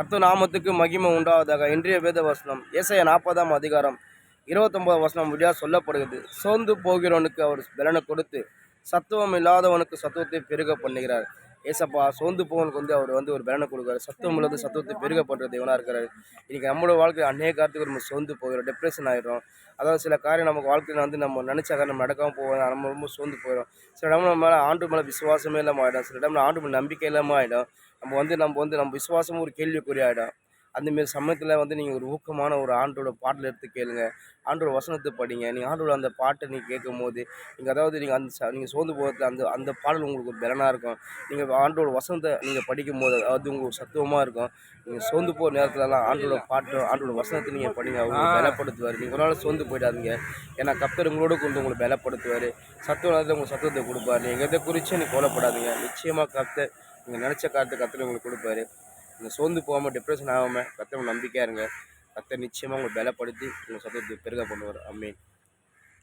கர்த்தர் நாமத்துக்கு மகிமை உண்டாவதாக. இன்றைய வேத வசனம் ஏசாயா 40ஆம் அதிகாரம் 29 வசனம் வழியாக சொல்லப்படுகிறது. சோர்ந்து போகிறவனுக்கு அவர் பலனை கொடுத்து சத்துவம் இல்லாதவனுக்கு சத்துவத்தை பெருக பண்ணுகிறார். ஏசப்பா சோர்ந்து போவனுக்கு அவர் ஒரு பலனை கொடுக்குறாரு. சத்துவம் உள்ளது சத்துவத்தை பெருக பண்ணுற தேவனாக இருக்கிறாரு. இன்றைக்கி நம்மளோட வாழ்க்கை அநேக காலத்துக்கு நம்ம சோர்ந்து போகிறோம், டிப்ரெஷன் ஆகிடும். அதாவது சில காரியம் நமக்கு வாழ்க்கையில் நம்ம நினச்ச காரியம் நம்ம நடக்காமல் போவோம், நம்ம ரொம்ப சோர்ந்து போயிடும். சில இடம் நம்ம மேலே ஆண்டு மேலே விசுவாசமே இல்லாமல் ஆகிடும். சில இடம் ஆண்டு மேலே நம்பிக்கை இல்லாமல் ஆகிடும். நம்ம விசுவாசமும் ஒரு கேள்விக்குறி ஆகிடும். அந்தமாரி சமயத்தில் நீங்கள் ஒரு ஊக்கமான ஒரு ஆண்டோட பாட்டில் எடுத்து கேளுங்க, ஆண்டோட வசனத்தை படிங்க. நீங்கள் ஆண்டோட அந்த பாட்டை நீங்கள் கேட்கும் போது நீங்கள் சோர்ந்து போகிறது அந்த பாடல் உங்களுக்கு ஒரு பலனாக இருக்கும். நீங்கள் ஆண்டோட வசனத்தை நீங்கள் படிக்கும் போது அது உங்களுக்கு சத்துவமாக இருக்கும். நீங்கள் சோர்ந்து போகிற நேரத்துலலாம் ஆண்டோட பாட்டு ஆண்டோட வசனத்தை நீங்கள் படிங்க, உங்களுக்கு பலப்படுத்துவார். நீங்கள் ஒரு நாள் சோர்ந்து போயிடாதீங்க. ஏன்னா கர்த்தர் உங்களோட கொண்டு உங்களை பலப்படுத்துவார். சத்துவ நேரத்தில் உங்களுக்கு சத்துவத்தை கொடுப்பார். நீங்கள் எதை குறித்து நீங்கள் கவலைப்படாதீங்க. நிச்சயமாக கர்த்தர் நீங்கள் நினச்ச காரியத்தை கர்த்தர் உங்களுக்கு கொடுப்பாரு. நீங்கள் சோர்ந்து போகாமல் டிப்ரெஷன் ஆகாமல் கர்த்தர் நம்பிக்கையாக இருங்க. கர்த்தர் நிச்சயமாக உங்களை பலப்படுத்தி உங்கள் சத்துவத்தை பெருக பண்ணுவார். ஆமென்.